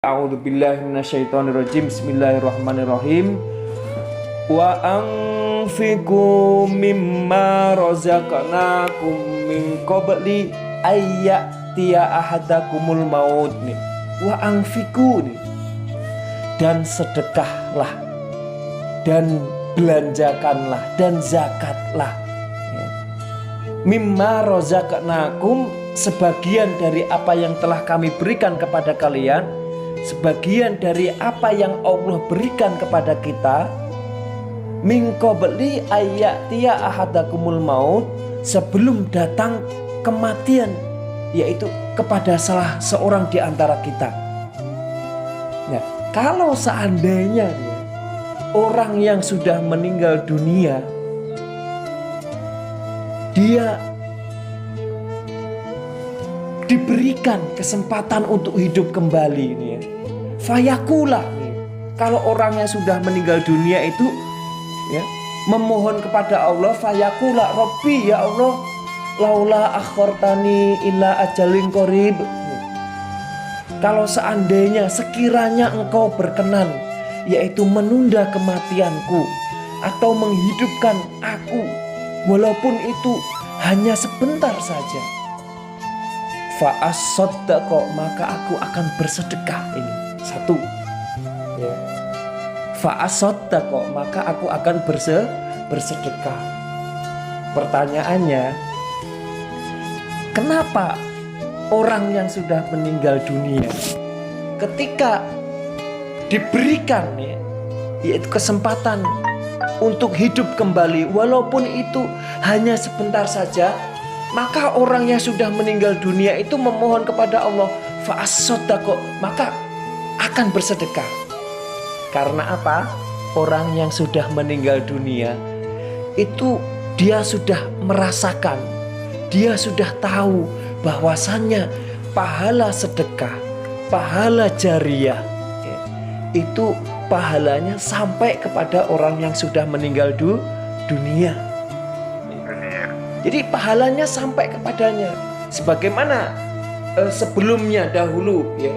A'udzubillahi minasyaitonirrajim. Bismillahirrahmanirrahim. Wa anfiqu mimma razaqnakum min qabli ayyatiya ahadakumul maut nih. Wa anfiqu nih. Dan sedekahlah dan belanjakanlah dan zakatlah. Mimma razaqnakum, sebagian dari apa yang telah kami berikan kepada kalian, sebagian dari apa yang Allah berikan kepada kita, min qabli ayyatiya ahadakumul maut, sebelum datang kematian, yaitu kepada salah seorang di antara kita. Nah, kalau seandainya orang yang sudah meninggal dunia, dia diberikan kesempatan untuk hidup kembali nih ya. Fayakula nih. Kalau orang yang sudah meninggal dunia itu ya, memohon kepada Allah, fayakula, Rabbi ya Allah, laula akhortani ila ajalin qarib. Kalau seandainya sekiranya engkau berkenan, yaitu menunda kematianku atau menghidupkan aku, walaupun itu hanya sebentar saja, fa'as-saddaqa, maka aku akan bersedekah. Ini satu ya. Fa'as-saddaqa, maka aku akan bersedekah. Pertanyaannya, kenapa orang yang sudah meninggal dunia ketika diberikan ya, yaitu kesempatan untuk hidup kembali, walaupun itu hanya sebentar saja, maka orang yang sudah meninggal dunia itu memohon kepada Allah, fa'as-saddaqa, maka akan bersedekah. Karena apa? Orang yang sudah meninggal dunia itu dia sudah merasakan, dia sudah tahu bahwasannya pahala sedekah, pahala jariyah itu pahalanya sampai kepada orang yang sudah meninggal dunia. Jadi pahalanya sampai kepadanya. Sebagaimana sebelumnya dahulu ya,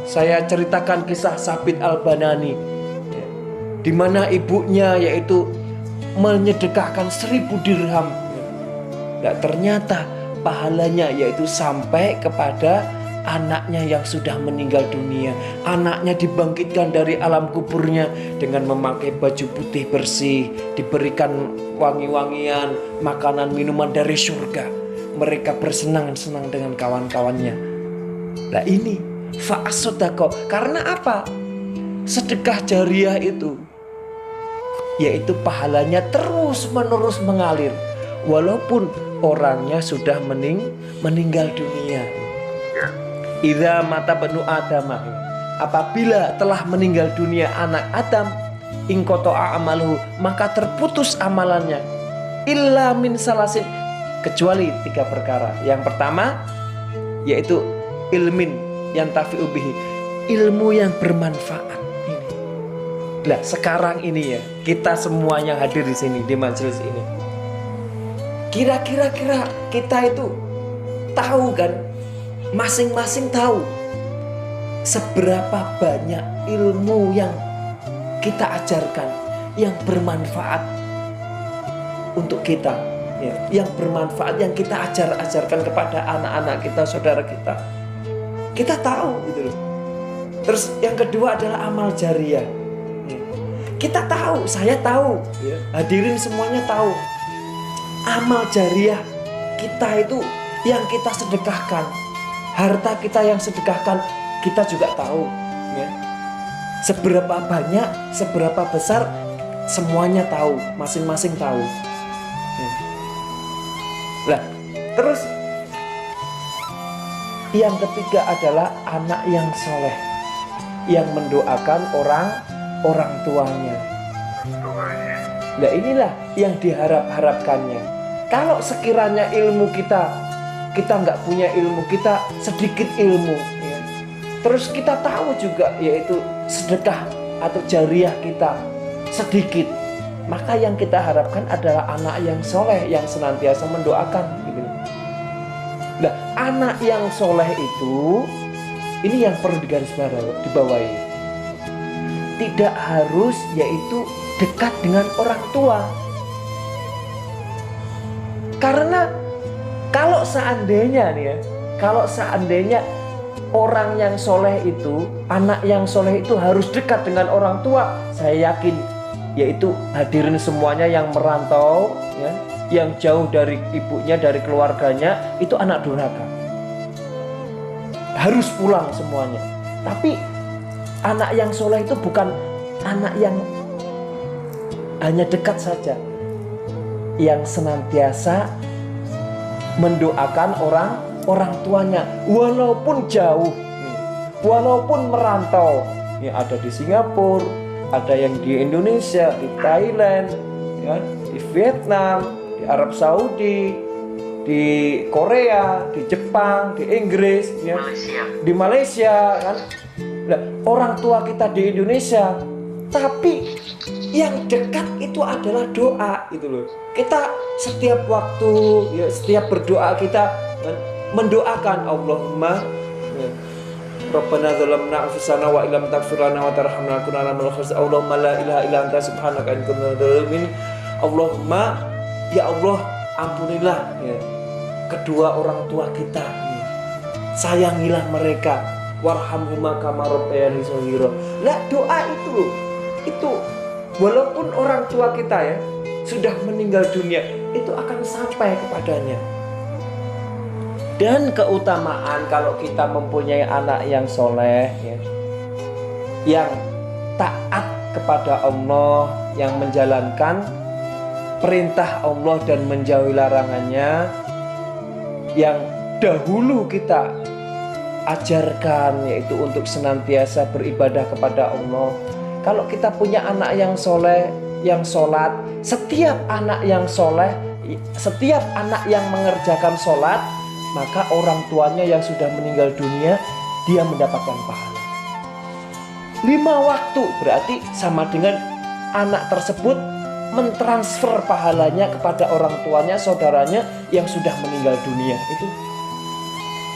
saya ceritakan kisah Sabit Al-Banani ya, di mana ibunya yaitu menyedekahkan 1000 dirham ya. Nah, ternyata pahalanya yaitu sampai kepada anaknya yang sudah meninggal dunia. Anaknya dibangkitkan dari alam kuburnya dengan memakai baju putih bersih, diberikan wangi-wangian, makanan minuman dari surga. Mereka bersenang-senang dengan kawan-kawannya. Nah ini fa'as-saddaqa. Karena apa? Sedekah jariyah itu yaitu pahalanya terus-menerus mengalir walaupun orangnya sudah meninggal dunia. Idza mata banu Adam, apabila telah meninggal dunia anak Adam, inqata'a amaluhu, maka terputus amalannya, illa min salasin, kecuali 3 perkara. Yang pertama yaitu ilmin yang tafi'u bihi, ilmu yang bermanfaat. Ini. Nah, sekarang ini ya, kita semuanya hadir di sini di majelis ini. Kira-kira kita itu tahu kan? Masing-masing tahu seberapa banyak ilmu yang kita ajarkan yang bermanfaat untuk kita ya, yang bermanfaat yang kita ajarkan kepada anak-anak kita, saudara kita tahu gitu loh. Terus yang kedua adalah amal jariyah ya. Kita tahu, saya tahu ya, hadirin semuanya tahu amal jariyah kita itu yang kita sedekahkan, harta kita yang sedekahkan, kita juga tahu ya. Seberapa banyak, seberapa besar, semuanya tahu, masing-masing tahu ya. Lah, terus yang ketiga adalah anak yang soleh, yang mendoakan orang tuanya. Nah inilah yang diharapkannya. Kalau sekiranya ilmu kita nggak punya ilmu, kita sedikit ilmu ya. Terus kita tahu juga yaitu sedekah atau jariyah kita sedikit, maka yang kita harapkan adalah anak yang soleh yang senantiasa mendoakan gitu. Nah, anak yang soleh itu ini yang perlu dibawahi. Tidak harus yaitu dekat dengan orang tua. Karena kalau seandainya nih ya, kalau seandainya orang yang soleh itu, anak yang soleh itu harus dekat dengan orang tua, saya yakin yaitu hadirin semuanya yang merantau ya, yang jauh dari ibunya, dari keluarganya, itu anak durhaka. Harus pulang semuanya. Tapi anak yang soleh itu bukan anak yang hanya dekat saja, yang senantiasa mendoakan orang tuanya walaupun jauh, walaupun merantau. Ya, ada di Singapura, ada yang di Indonesia, di Thailand, ya, di Vietnam, di Arab Saudi, di Korea, di Jepang, di Inggris, ya, di Malaysia kan. Nah, orang tua kita di Indonesia, tapi yang dekat itu adalah doa gitu loh. Kita setiap waktu ya, setiap berdoa kita mendoakan Allahumma ya, Rabbana zalamna anfusana wa illam taghfir lana wa tarhamna lakunanna minal khasirin. Allahumma la ilaha illa anta subhanaka inni kuntu minadz dzalimin. Allahumma ya Allah, ampunilah ya, kedua orang tua kita ya. Sayangilah mereka, warhamhuma kama rabbayani shaghira. Lah doa itu walaupun orang tua kita ya sudah meninggal dunia, itu akan sampai kepadanya. Dan keutamaan kalau kita mempunyai anak yang soleh ya, yang taat kepada Allah, yang menjalankan perintah Allah dan menjauhi larangannya, yang dahulu kita ajarkan yaitu untuk senantiasa beribadah kepada Allah. Kalau kita punya anak yang soleh, yang sholat, setiap anak yang soleh, setiap anak yang mengerjakan sholat, maka orang tuanya yang sudah meninggal dunia, dia mendapatkan pahala 5 waktu. Berarti sama dengan anak tersebut mentransfer pahalanya kepada orang tuanya, saudaranya yang sudah meninggal dunia. Itu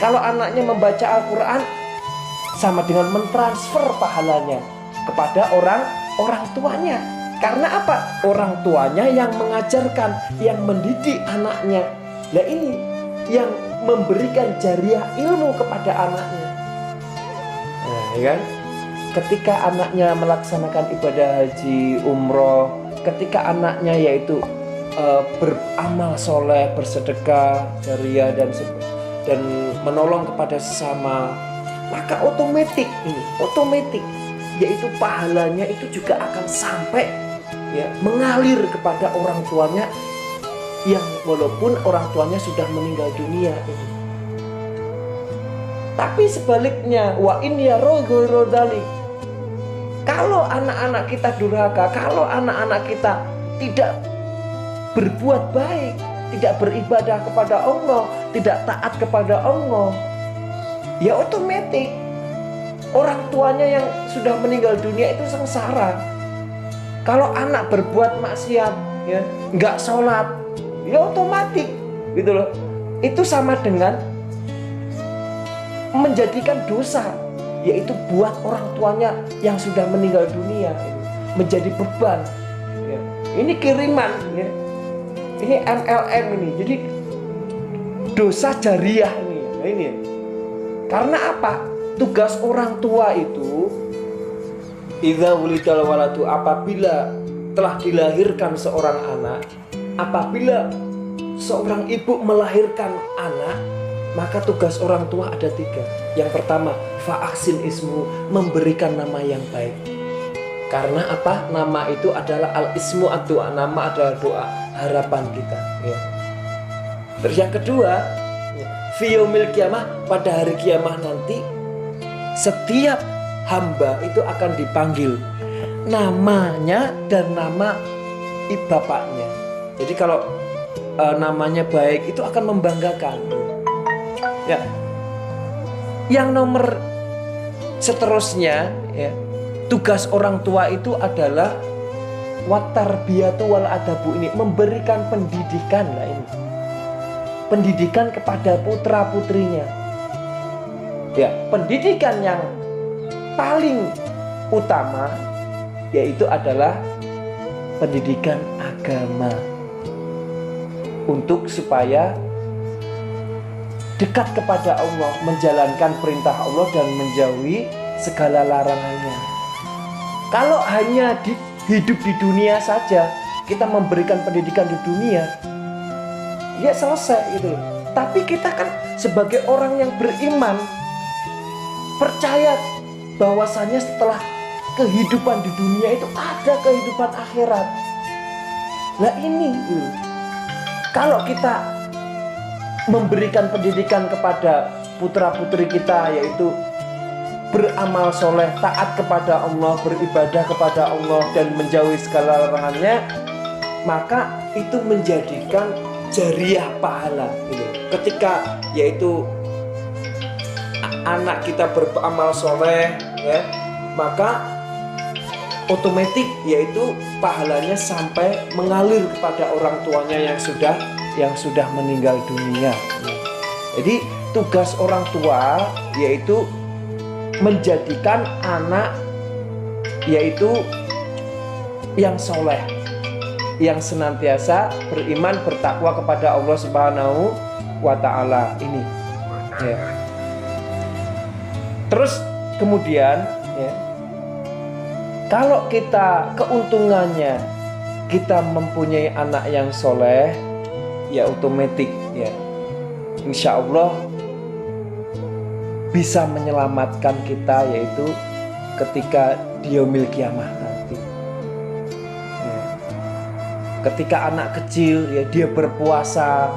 kalau anaknya membaca Al-Quran, sama dengan mentransfer pahalanya kepada orang tuanya. Karena apa? Orang tuanya yang mengajarkan, yang mendidik anaknya. Nah ini yang memberikan jariah ilmu kepada anaknya. Nah, ya kan? Ketika anaknya melaksanakan ibadah haji, umroh, ketika anaknya yaitu beramal soleh, bersedekah, jariah dan menolong kepada sesama, maka otomatis yaitu pahalanya itu juga akan sampai ya, mengalir kepada orang tuanya yang walaupun orang tuanya sudah meninggal dunia ini. Tapi sebaliknya, wa in yaraw ghayra dzalik, kalau anak-anak kita durhaka, kalau anak-anak kita tidak berbuat baik, tidak beribadah kepada Allah, tidak taat kepada Allah, ya otomatis orang tuanya yang sudah meninggal dunia itu sengsara. Kalau anak berbuat maksiat, ya, nggak sholat, ya otomatis gitu loh. Itu sama dengan menjadikan dosa, yaitu buat orang tuanya yang sudah meninggal dunia menjadi beban. Ya. Ini kiriman, ya. Ini MLM ini. Jadi dosa jariah ini. Nah, ini. Karena apa? Tugas orang tua itu, idza wulidal waladu, apabila telah dilahirkan seorang anak, apabila seorang ibu melahirkan anak, maka tugas orang tua ada 3. Yang pertama, fa'aksin ismu, memberikan nama yang baik. Karena apa? Nama itu adalah al-ismu ad-doa, nama adalah doa, harapan kita. Ya. Terus yang kedua, fi yaumil qiyamah, pada hari kiamah nanti, setiap hamba itu akan dipanggil namanya dan nama bapaknya. Jadi kalau namanya baik itu akan membanggakan. Ya. Yang nomor seterusnya, ya, tugas orang tua itu adalah watarbiyatu wal adabu, ini memberikan pendidikan lah ini. Pendidikan kepada putra putrinya. Ya, pendidikan yang paling utama yaitu adalah pendidikan agama, untuk supaya dekat kepada Allah, menjalankan perintah Allah dan menjauhi segala larangannya. Kalau hanya hidup di dunia saja, kita memberikan pendidikan di dunia, ya selesai gitu. Tapi kita kan sebagai orang yang beriman, percaya bahwasannya setelah kehidupan di dunia itu ada kehidupan akhirat. Nah ini gitu. Kalau kita memberikan pendidikan kepada putra-putri kita, yaitu beramal soleh, taat kepada Allah, beribadah kepada Allah dan menjauhi segala larangannya, maka itu menjadikan jariah pahala gitu. Ketika yaitu anak kita beramal soleh, ya, maka otomatis yaitu pahalanya sampai mengalir kepada orang tuanya yang sudah meninggal dunia. Jadi tugas orang tua yaitu menjadikan anak yaitu yang soleh, yang senantiasa beriman bertakwa kepada Allah Subhanahu wa Ta'ala ini. Ya. Terus kemudian ya, kalau kita keuntungannya kita mempunyai anak yang soleh, ya otomatis ya insya Allah bisa menyelamatkan kita, yaitu ketika di yaumil kiamah nanti. Ya. Ketika anak kecil ya dia berpuasa,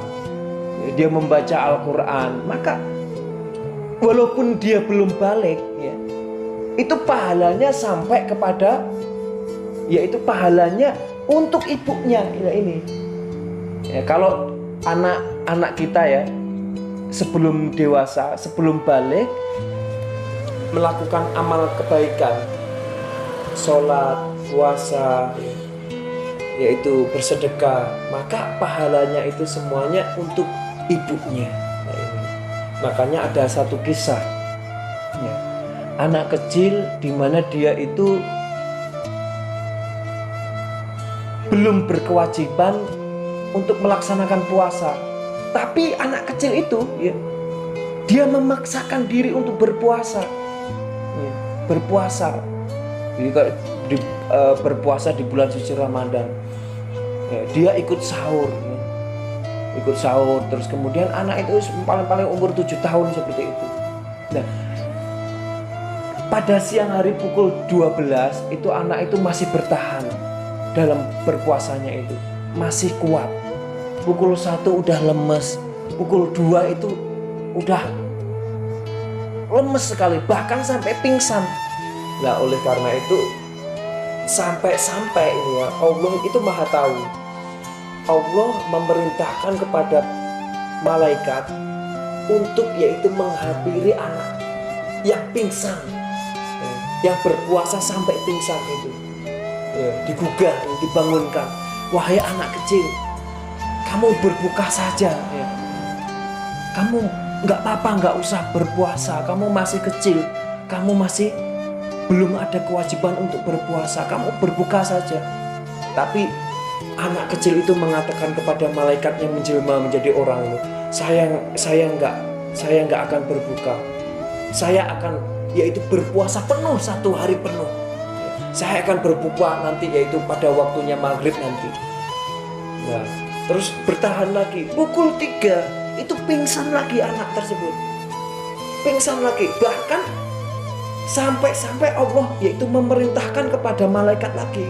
ya, dia membaca Al-Quran, maka walaupun dia belum balik ya, itu pahalanya sampai kepada, yaitu pahalanya untuk ibunya ya ini. Ya, kalau anak-anak kita ya sebelum dewasa, sebelum balik melakukan amal kebaikan, sholat, puasa, yaitu bersedekah, maka pahalanya itu semuanya untuk ibunya. Nah, ini. Makanya ada satu kisah ya, anak kecil di mana dia itu belum berkewajiban untuk melaksanakan puasa, tapi anak kecil itu ya, dia memaksakan diri untuk berpuasa ya, berpuasa. Jadi berpuasa di bulan suci Ramadan ya, dia ikut sahur ya. Ikut sahur, terus kemudian anak itu paling umur 7 tahun seperti itu. Nah, pada siang hari pukul 12 itu anak itu masih bertahan dalam berpuasanya, itu masih kuat. Pukul 1 udah lemes, pukul 2 itu udah lemes sekali, bahkan sampai pingsan. Nah, oleh karena itu sampai ini ya, Allah itu maha tahu. Allah memerintahkan kepada malaikat untuk yaitu menghampiri anak yang pingsan, yang berpuasa sampai pingsan itu ya, digugah, dibangunkan. Wahai anak kecil, kamu berbuka saja ya. Kamu nggak apa-apa, nggak usah berpuasa. Kamu masih kecil, kamu masih belum ada kewajiban untuk berpuasa. Kamu berbuka saja. Tapi anak kecil itu mengatakan kepada malaikat yang menjelma menjadi orang itu, saya nggak akan berbuka. Saya akan yaitu berpuasa penuh 1 hari penuh. Saya akan berbuka nanti yaitu pada waktunya maghrib nanti. Nah, terus bertahan lagi. Pukul 3 itu pingsan lagi anak tersebut. Pingsan lagi. Bahkan sampai Allah yaitu memerintahkan kepada malaikat lagi.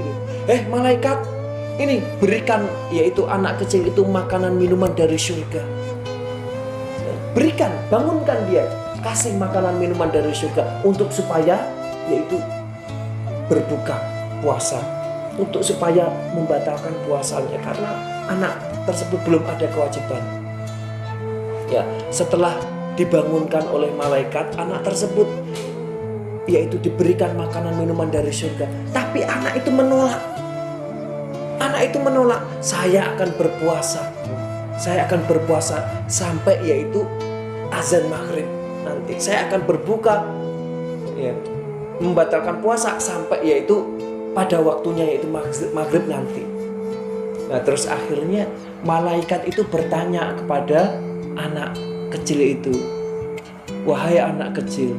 Malaikat, ini berikan yaitu anak kecil itu makanan minuman dari surga. Berikan, bangunkan dia, kasih makanan minuman dari surga untuk supaya yaitu berbuka puasa, untuk supaya membatalkan puasanya karena anak tersebut belum ada kewajiban. Ya, setelah dibangunkan oleh malaikat, anak tersebut yaitu diberikan makanan minuman dari surga. Tapi anak itu menolak. Anak itu menolak. Saya akan berpuasa. Saya akan berpuasa sampai yaitu azan maghrib. nanti saya akan berbuka, ya, membatalkan puasa sampai yaitu pada waktunya, yaitu maghrib nanti. Nah terus akhirnya malaikat itu bertanya kepada anak kecil itu, wahai anak kecil,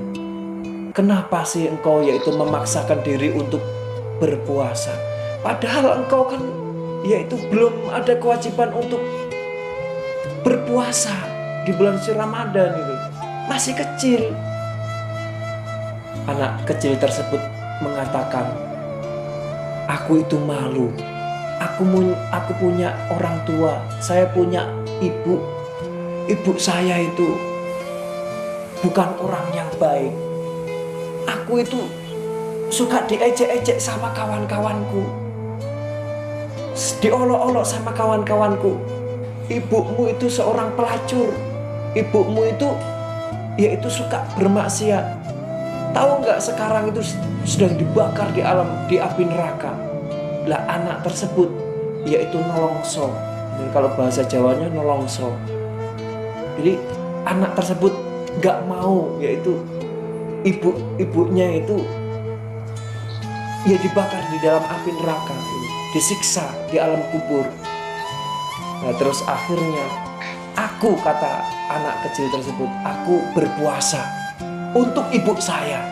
kenapa sih engkau yaitu memaksakan diri untuk berpuasa? Padahal engkau kan yaitu belum ada kewajiban untuk berpuasa di bulan suci Ramadan itu. Masih kecil. Anak kecil tersebut mengatakan, aku itu malu. Aku punya orang tua. Saya punya ibu. Ibu saya itu bukan orang yang baik. Aku itu suka diejek-ejek sama kawan-kawanku, diolok-olok sama kawan-kawanku. Ibumu itu seorang pelacur. Ibumu itu yaitu suka bermaksiat. Tahu nggak sekarang itu sedang dibakar di api neraka. Lah anak tersebut yaitu nolongso. Ini kalau bahasa Jawanya nolongso. Jadi anak tersebut nggak mau yaitu ibunya itu ya dibakar di dalam api neraka, disiksa di alam kubur. Nah terus akhirnya aku, kata anak kecil tersebut, aku berpuasa untuk ibu saya.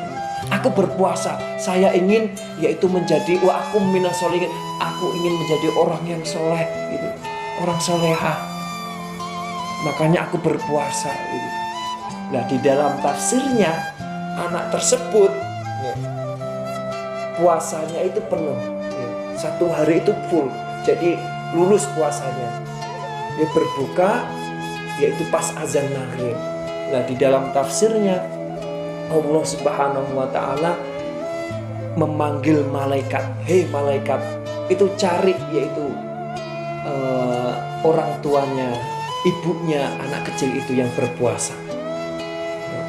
Aku berpuasa, saya ingin yaitu menjadi aku minasolihin, aku ingin menjadi orang yang soleh gitu, orang soleha. Makanya aku berpuasa gitu. Nah di dalam tafsirnya anak tersebut ya, puasanya itu penuh ya, 1 hari itu full, jadi lulus puasanya. Dia berbuka yaitu pas azan maghrib. Nah di dalam tafsirnya Allah Subhanahu wa ta'ala memanggil malaikat, hei malaikat, itu cari yaitu orang tuanya, ibunya anak kecil itu yang berpuasa.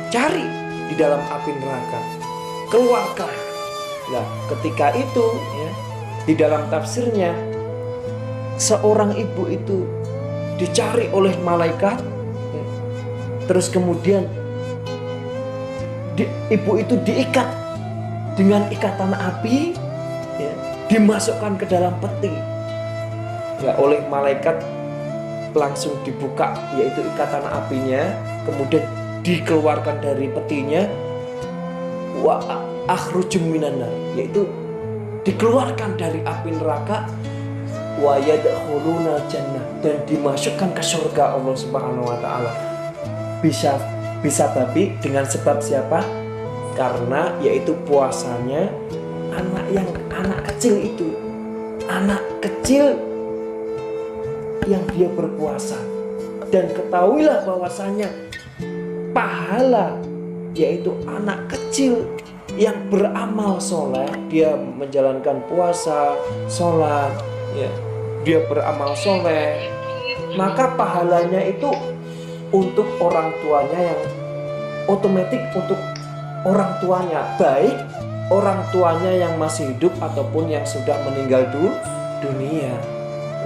Cari di dalam api neraka, keluarkan. Nah ketika itu ya, di dalam tafsirnya seorang ibu itu dicari oleh malaikat ya, terus kemudian ibu itu diikat dengan ikatan api ya, dimasukkan ke dalam peti ya, oleh malaikat. Langsung dibuka yaitu ikatan apinya, kemudian dikeluarkan dari petinya, wa akhrujum minanar, yaitu dikeluarkan dari api neraka, wa yadkhuluna jannah, dan dimasukkan ke surga Allah Subhanahu wa taala. Bisa tapi dengan sebab siapa? Karena yaitu puasanya anak kecil itu. Anak kecil yang dia berpuasa. Dan ketahuilah bahwasanya pahala yaitu anak kecil yang beramal soleh, dia menjalankan puasa, sholat ya, dia beramal soleh, maka pahalanya itu untuk orang tuanya, yang otomatis untuk orang tuanya, baik orang tuanya yang masih hidup ataupun yang sudah meninggal dunia.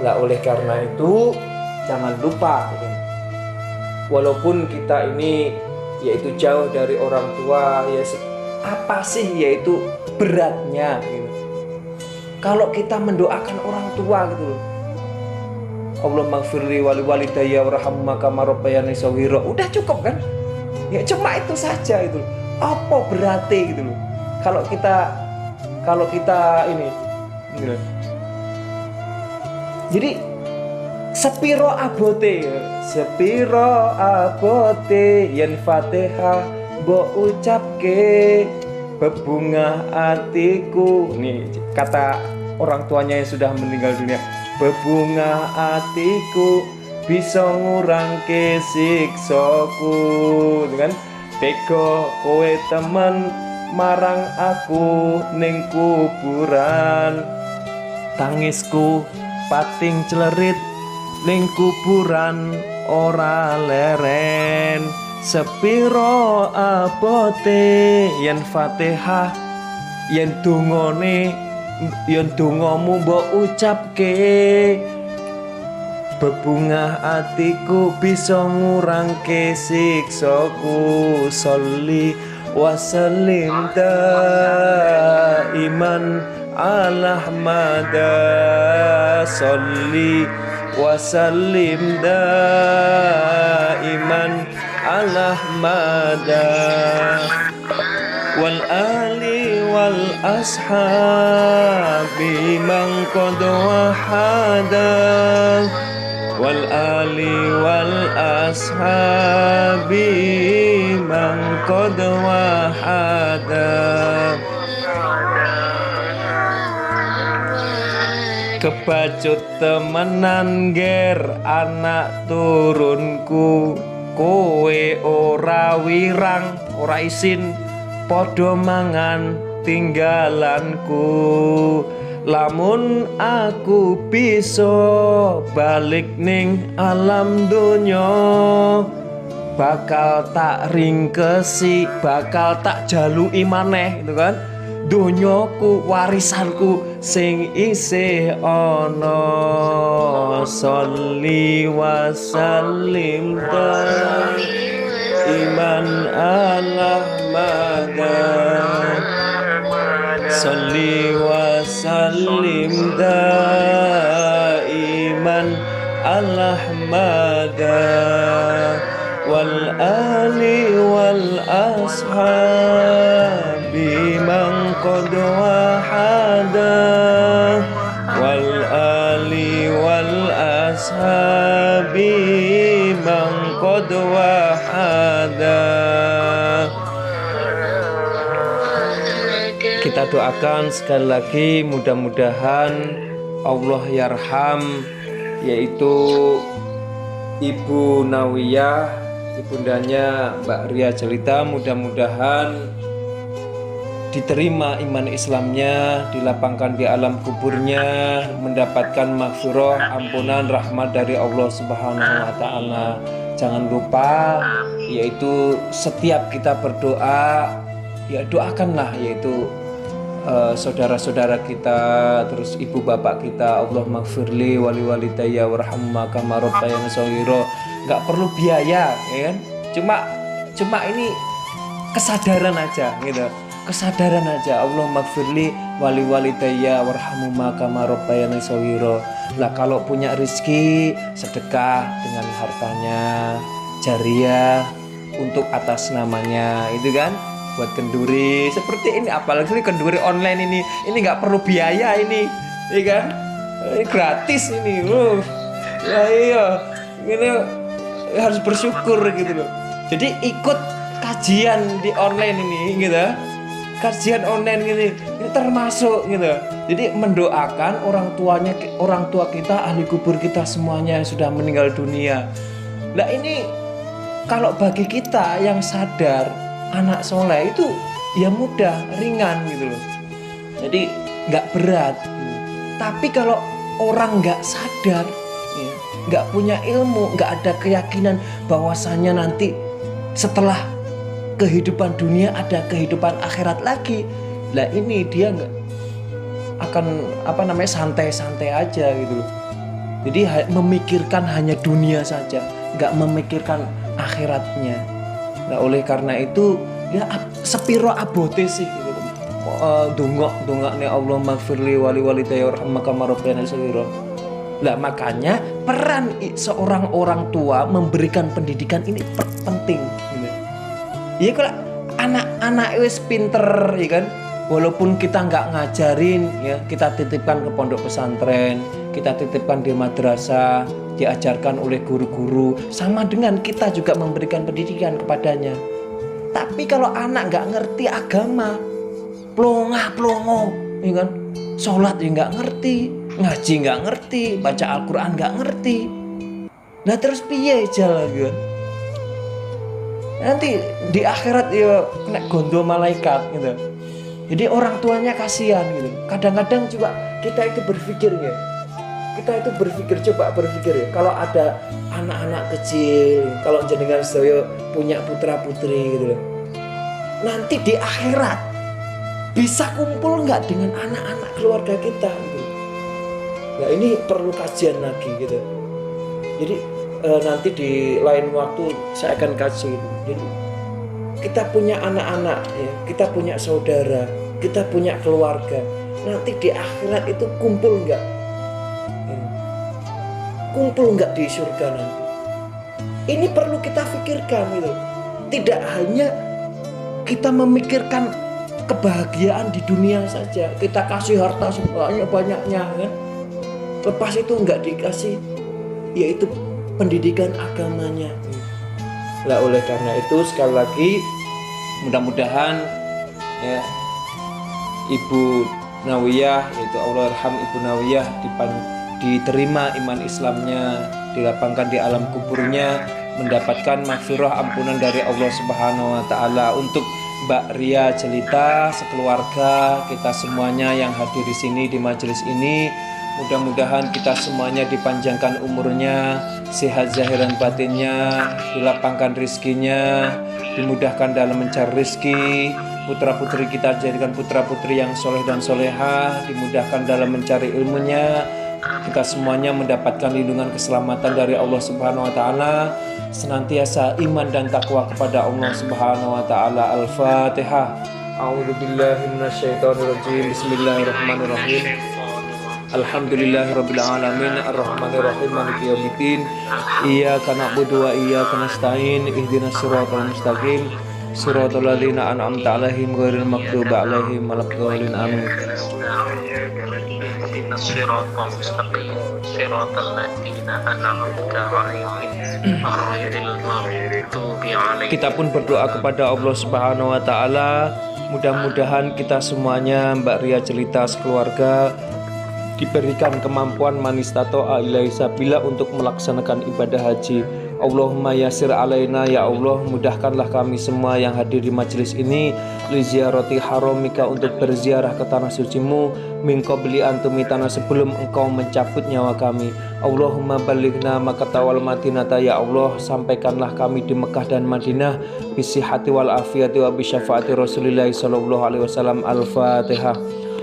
Lah oleh karena itu jangan lupa, walaupun kita ini yaitu jauh dari orang tua ya, apa sih yaitu beratnya gitu. Kalau kita mendoakan orang tua gitu loh, Allahumma gfirli wali walidayya warhamhuma kama rabbayani shaghira, udah cukup kan? Ya cuma itu saja itu. Apa berarti gitu loh. Kalau kita ini gitu. Jadi sepiro abote yen Fatihah mbok ucapke bebungah atiku. Nih kata orang tuanya yang sudah meninggal dunia, bebungah atiku bisa ngurangke siksaku, kan? Tega kowe temen marang aku ning kuburan, tangisku pating celerit ning kuburan ora leren. Sepiro abote yen Fatihah yen dongamu mbok ucapke bebungah atiku bisa ngurangke siksaku. Sholli wa sallim daiman ala Ahmada. Sholli wa sallim daiman ala Ahmada. Wal ali wal ashabi man qad wahada. Wal ali wal ashabi man qad wahada. Kebacut temenan ger anak turunku, kowe ora wirang ora isin podo mangan tinggalanku. Lamun aku bisa balik ning alam donya, bakal tak ringkesi, bakal tak jaluki maneh gitu kan. Donyaku warisanku sing isih ana. Sholli wa sallim iman ala Ahmada. Sholli wa sallim daiman ala Ahmada. Wal ali wal ashabi man qad wahada. Wal ali wal ashabi man qad wahada. Kita doakan sekali lagi, mudah-mudahan Allah yarham, yaitu Ibu Nawiyah, ibundanya Mbak Ria Jelita, mudah-mudahan diterima iman Islamnya, dilapangkan di alam kuburnya, mendapatkan maghfirah, ampunan, rahmat dari Allah Subhanahu wa taala. Jangan lupa, yaitu setiap kita berdoa, ya doakanlah yaitu saudara-saudara kita, terus ibu bapak kita. Allahumma gfirli wali walidayya warhamma kama rabbayani shaghira. Nggak perlu biaya, ya kan? Cuma ini kesadaran aja gitu. Kesadaran aja. Allahumma gfirli wali walidayya warhamma kama rabbayani shaghira. Lah kalau punya rezeki, sedekah dengan hartanya, jariyah untuk atas namanya, itu kan? Buat kenduri seperti ini, apalagi kenduri online ini nggak perlu biaya ini, iya kan? Ini gratis ini, ya iya, ini harus bersyukur gitu loh. Jadi ikut kajian di online ini, gitu, kajian online ini termasuk gitu. Jadi mendoakan orang tua kita, ahli kubur kita semuanya yang sudah meninggal dunia. Nah ini kalau bagi kita yang sadar, anak soleh itu ya mudah, ringan gitu loh. Jadi nggak berat. Tapi kalau orang nggak sadar, ya, nggak punya ilmu, nggak ada keyakinan bahwasannya nanti setelah kehidupan dunia ada kehidupan akhirat lagi. Lah ini dia nggak akan santai-santai aja gitu loh. Jadi memikirkan hanya dunia saja, nggak memikirkan akhiratnya. Nah oleh karena itu ya sepiro abote sih gitu. Dongak nih Allah maghfirli wali walidayya warhamma kama rabbayani shaghira. Lah makanya peran seorang orang tua memberikan pendidikan ini penting gitu. Ya kalau anak-anak wis pinter ya kan, walaupun kita nggak ngajarin ya, kita titipkan ke pondok pesantren, kita titipkan di madrasah, diajarkan oleh guru-guru, sama dengan kita juga memberikan pendidikan kepadanya. Tapi kalau anak nggak ngerti agama, plongo, ya kan, sholat ya nggak ngerti, ngaji nggak ngerti, baca Al-Quran nggak ngerti, nah terus piye jalan kan? Nanti di akhirat ya kena gondo malaikat gitu. Jadi orang tuanya kasihan gitu. Kadang-kadang juga kita itu berpikir ya. Coba berpikir ya, kalau ada anak-anak kecil, kalau jenengan sedaya punya putra-putri gitu loh. Nanti di akhirat bisa kumpul nggak dengan anak-anak keluarga kita gitu. Nah ini perlu kajian lagi gitu. Jadi nanti di lain waktu saya akan kasih. Jadi kita punya anak-anak, ya, kita punya saudara, kita punya keluarga. Nanti di akhirat itu kumpul nggak? Kumpul nggak di surga nanti? Ini perlu kita pikirkan gitu. Tidak hanya kita memikirkan kebahagiaan di dunia saja, kita kasih harta sebanyak-banyaknya kan. Lepas itu nggak dikasih, yaitu pendidikan agamanya. Lah oleh karena itu sekali lagi mudah-mudahan ya Ibu Nawiyah, yaitu Allahyarham Ibu Nawiyah, diterima iman Islamnya, dilapangkan di alam kuburnya, mendapatkan maghfirah ampunan dari Allah Subhanahu wa taala. Untuk Mbak Ria Jelita sekeluarga, kita semuanya yang hadir di sini di majelis ini, mudah-mudahan kita semuanya dipanjangkan umurnya, sehat zahir dan batinnya, dilapangkan rizkinya, dimudahkan dalam mencari rizki. Putra-putri kita jadikan putra-putri yang soleh dan solehah, dimudahkan dalam mencari ilmunya. Kita semuanya mendapatkan lindungan keselamatan dari Allah Subhanahu wa taala, senantiasa iman dan takwa kepada Allah Subhanahu wa taala. Al-Fatihah. A'udzubillahi minasyaitonirrajim. Bismillahirrahmanirrahim. Alhamdulillahirabbil alamin arrahmanirrahim maliki yaumiddin. Iyyaka na'budu wa iyyaka nasta'in. Ihdinas siratal mustaqim. Siratal ladzina an'amta 'alaihim ghairil maghdubi 'alaihim waladdallin. Amin. Siratal mustaqim. Siratal ladzina an'amta 'alaihim ghairil maghdubi 'alaihim. Kita pun berdoa kepada Allah Subhanahu wa taala, mudah-mudahan kita semuanya, Mbak Ria Jelita sekeluarga, diberikan kemampuan manistato'a ilaihi sabila untuk melaksanakan ibadah haji. Allahumma yasir alaina, ya Allah mudahkanlah kami semua yang hadir di majelis ini li ziyarati haramika, untuk berziarah ke tanah sucimu, min qabli antumitana, sebelum engkau mencabut nyawa kami. Allahumma balighna Makkah wal Madinah, ya Allah sampaikanlah kami di Mekah dan Madinah bisihhati wal afiyati wa bi syafaati Rasulillah sallallahu alaihi wasallam. Al-Fatihah.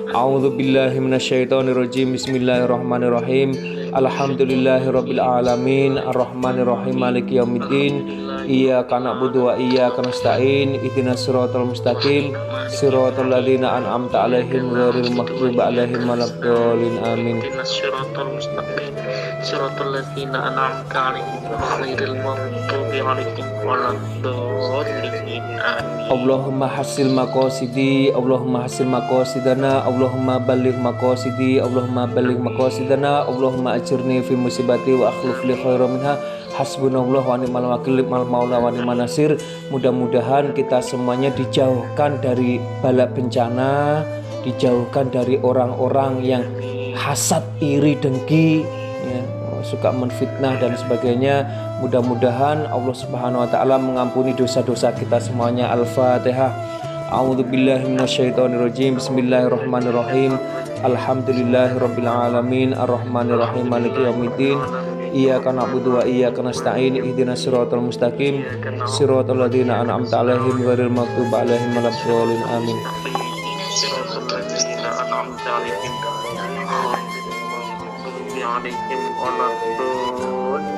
A'udzu billahi minasyaitonirrajim. Bismillahirrahmanirrahim. Alhamdulillahirabbil alamin arrahmanirrahim maliki yaumiddin. Iyyaka na'budu wa iyyaka nasta'in. Ihdinas siratal mustaqim. Siratal ladzina an'amta 'alaihim ghairil maghdubi alaihim waladdallin. Amin. Ihdinas siratal mustaqim. Siratal ladzina an'amta 'alaihim ghairil maghdubi 'alaihim waladdallin. Amin. Allahumma hasil maqasidi, Allahumma hasil maqasidana, Allahumma balligh maqasidi, Allahumma balligh maqasidana, Allahumma ajirni fi musibati wa akhlif li khairan minha. Hasbunallah wa ni'mal wakil, ni'mal maula wa ni'man nasir. Mudah-mudahan kita semuanya dijauhkan dari bala bencana, dijauhkan dari orang-orang yang hasad, iri, dengki, ya, suka menfitnah dan sebagainya. Mudah-mudahan Allah Subhanahu wa taala mengampuni dosa-dosa kita semuanya. Al-Fatihah. A'udzubillahi minasyaitonirrajim. Bismillahirrahmanirrahim. Alhamdulillahirabbil alamin arrahmanirrahim maliki yaumiddin. Iyyaka na'budu wa iyyaka nasta'in. Ihdinas siratal mustaqim. Siratal ladzina an'amta 'alaihim ghairil maghdubi 'alaihim waladdallin. Amin. Siratal ladzina an'amta 'alaihim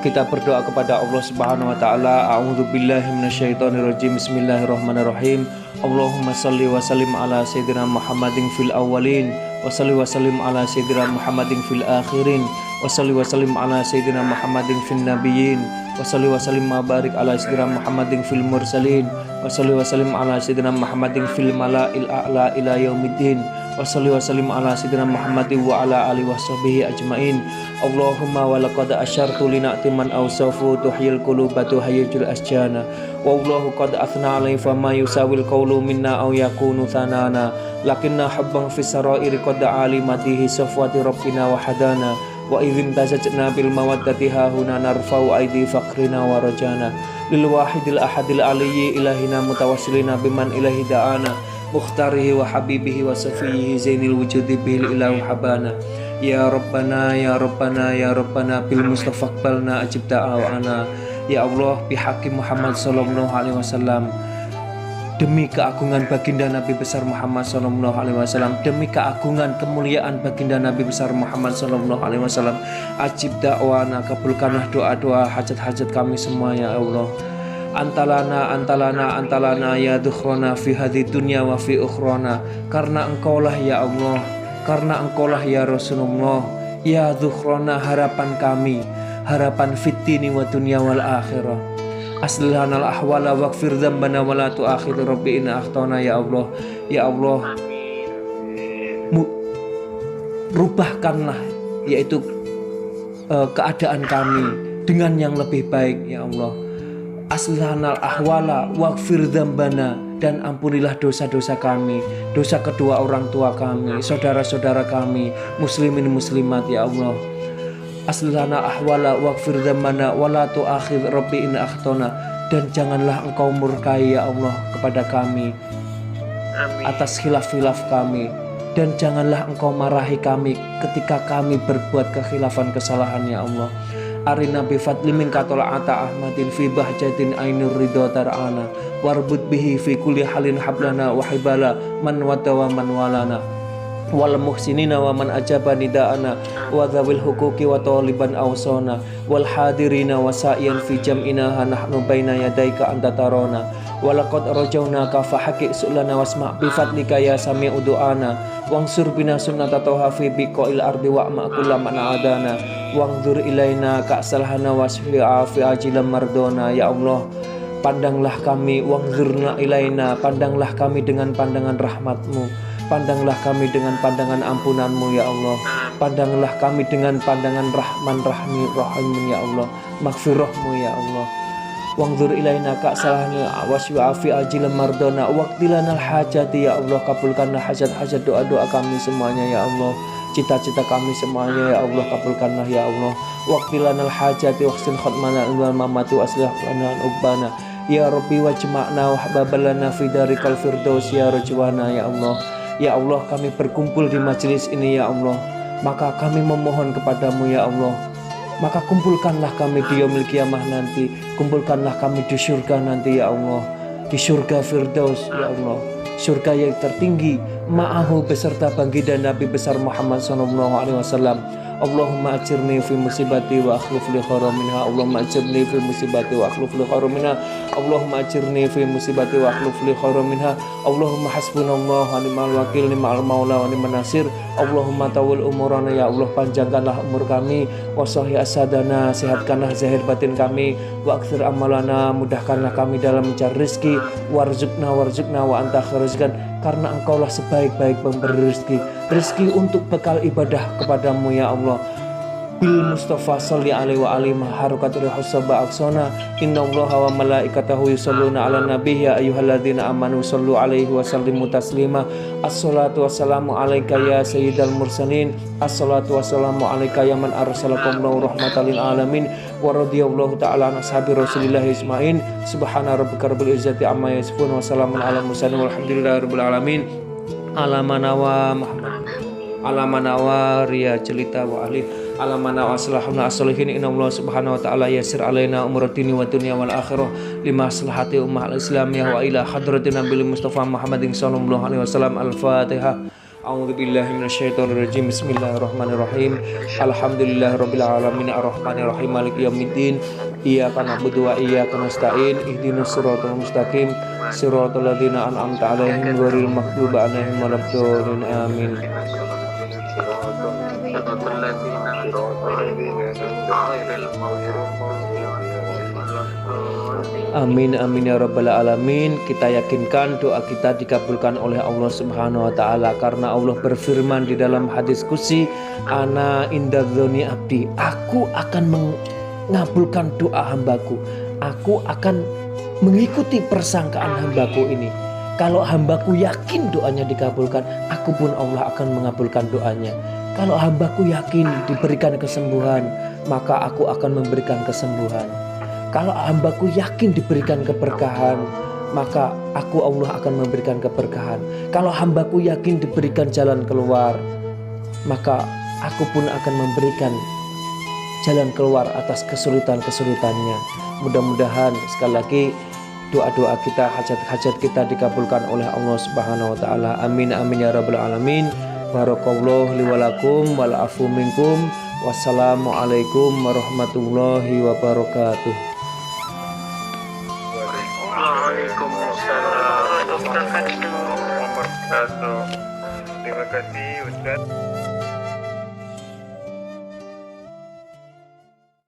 kita berdoa kepada Allah Subhanahu wa taala. A'udzubillahi minasyaitonirrajim. Bismillahirrahmanirrahim. Allahumma shalli wa sallim ala sayyidina Muhammadin fil awwalin wa shalli wa sallim ala sayyidina Muhammadin fil akhirin wa shalli wa sallim ala sayyidina Muhammadin fil nabiyyin wa shalli wa sallim wa barik ala sayyidina Muhammadin fil mursalin wa shalli wa sallim ala sayyidina Muhammadin fil mala'il a'la ila yaumiddin wa shalli wa sallim ala sayyidina Muhammadin wa ala alihi washabihi ajmain. Allahumma wa laqad asyartu li na'timan awsafu tuhyil quluba tuhayyijul asjana wa Allahu qad athna alaihi fama yusawil qawlu minna aw yakunu thanana lakinna habban fis sarairi qad alimatihi safwati rabbina wa hadana wa idzim tazajna bil mawaddati hahuna narfa'u aidi faqrina wa rajana lil wahidil ahadil aliyyi ilahina mutawassilina biman ilahi da'ana mukhtarihi wa habibihi wa safihi zainil wujudi bil ilahu habana. Ya Rabbana, ya Rabbana, ya Rabbana, bil Mustafa qbalna ajib da'wana. Ya Allah, bihaqi Muhammad sallallahu alaihi wasallam, demi keagungan baginda Nabi besar Muhammad sallallahu alaihi wasallam, demi keagungan kemuliaan baginda Nabi besar Muhammad sallallahu alaihi wasallam, ajib da'wana, kabulkanlah doa-doa hajat-hajat kami semua ya Allah. Antalana ya dukhrona fi hadhi dunya wa fi ukhrona, karena engkaulah ya Allah, karena engkaulah ya Rasulullah, ya dukhrona, harapan kami, harapan fitini wa dunya wal akhirah. Aslihana al-ahwala waghfir dzambana wa la tu'akhir rabbi in akhtana ya Allah. Ya Allah, rubahkanlah yaitu keadaan kami dengan yang lebih baik ya Allah. Aslihana al-ahwala waghfir dzambana, dan ampunilah dosa-dosa kami, dosa kedua orang tua kami, saudara-saudara kami, muslimin muslimat ya Allah. Aslihana ahwala waghfir dzambana wa la tu'akhir rabbi in akhtana, dan janganlah engkau murkai ya Allah kepada kami atas khilaf-khilaf kami, dan janganlah engkau marahi kami ketika kami berbuat kekhilafan kesalahan ya Allah. Arina bi fadli minka tola'ata ahmadin fi bahjatin ainur ridho tar'ana, warbut bihi fi kulli halin hablana wa hibala man wadawa man walana, wal muhsinina wa man ajaba nida'ana, wa dhawil hukuki wa taliban awsona, wal hadirina wa sa'iyan fi jam'ina nahnu baina yadaika anta tarona, wa laqad rajawnaka fa haqiq su'lana wasma' bi fadlika ya sami'u du'ana, wangsur bina sunnata toha fi biqa'il ardi wa ma'kulla man adana, wangdur ilaina ka'salhana wasfi'a fi ajilam mardona. Ya Allah, pandanglah kami, wangzurna ilaina, pandanglah kami dengan pandangan rahmatmu, pandanglah kami dengan pandangan ampunanmu ya Allah, pandanglah kami dengan pandangan rahman rahimin ya Allah, maghfirahmu ya Allah. Wangzur ilaina ka'salahna wasfi'a fi ajilam mardona, waqtilanal hajati ya Allah, kabulkanlah hajat-hajat doa-doa kami semuanya ya Allah, cita-cita kami semuanya ya Allah, kabulkanlah ya Allah. Waqtilanal hajati wahsin khatmana wal mamati aslih lana ubbana ya Rabbi wajma'na wa hababalana fi darikal firdaus ya rajwana ya Allah. Ya Allah, kami berkumpul di majelis ini ya Allah, maka kami memohon kepadamu ya Allah, maka kumpulkanlah kami di yaumil qiyamah nanti, kumpulkanlah kami di surga nanti ya Allah, di surga firdaus ya Allah, surga yang tertinggi, ma'ahu beserta baginda Nabi besar Muhammad sallallahu alaihi wasallam. Allahumma ajirni fi musibati wa akhlif li khairan minha, Allahumma ajirni fi musibati wa akhlif li khairan minha, Allahumma ajirni fi musibati wa akhlif li khairan minha, Allahumma hasbunallahu wa ni'mal wakil, ni'mal maula wa ni'man nasir. Allahumma tawil umurana ya Allah, panjangkanlah umur kami, wa sahih asadana, sehatkanlah zahir batin kami, wa akthir amalana, mudahkanlah kami dalam mencari rezeki, warzuqna wa anta kharizkan, karena engkaulah sebaik-baik pemberi rezeki untuk bekal ibadah kepadamu ya Allah. Bil Mustafa salli alaihi wa alihi harukat rihusaba aksona, innallaha wa malaikatahu yusalluna ala nabi ya ayyuhalladzina amanu sallu alaihi wa sallimu taslima. Assalatu wassalamu alaika ya sayyidal mursalin, assalatu wassalamu alaika ya man arsalakumullahu rahmatan lil alamin, wa radhiyallahu ta'ala an ashabi rasulillah isma'in. Subhana rabbika rabbil izzati amma yasifun, wa salamun ala mursalin walhamdulillahi rabbil alamin. Alamanawa Muhammad, alamanawa Ria Jelita wa ahli, alamanawa aslahuna aslihin, inna Allah subhanahu wa ta'ala yasir alaina umuratini wa dunya wal akhirah lima aslahati ummah al-islamiyah wa ila hadratin nabi Mustafa Muhammadin sallallahu alaihi wasallam. Al-Fatihah. A'udzu billahi minasyaitonir rajim. Bismillahirrahmanirrahim. Alhamdulillahirabbil alamin arrahmanir rahim maliki yaumiddin. Iyyaka na'budu wa iyyaka nasta'in. Ihdinas siratal mustaqim. Siratal ladzina an'amta 'alaihim ghairil maghdubi 'alaihim waladdallin. Amin. Amin amin ya rabbal alamin. Kita yakinkan doa kita dikabulkan oleh Allah Subhanahu wa taala, karena Allah berfirman di dalam hadis qudsi, ana indadzoni abdi, aku akan mengabulkan doa hambaku, aku akan mengikuti persangkaan hambaku ini. Kalau hambaku yakin doanya dikabulkan, aku pun Allah akan mengabulkan doanya. Kalau hambaku yakin diberikan kesembuhan, maka aku akan memberikan kesembuhan. Kalau hambaku yakin diberikan keberkahan, maka aku Allah akan memberikan keberkahan. Kalau hambaku yakin diberikan jalan keluar, maka aku pun akan memberikan jalan keluar atas kesulitan-kesulitannya. Mudah-mudahan sekali lagi doa-doa kita, hajat-hajat kita dikabulkan oleh Allah Subhanahu wa taala. Amin amin ya rabbal alamin. Barakallahu li wa lakum wal afu minkum. Wassalamualaikum warahmatullahi wabarakatuh. Waalaikumsalam warahmatullahi wabarakatuh. Terima kasih Ustaz.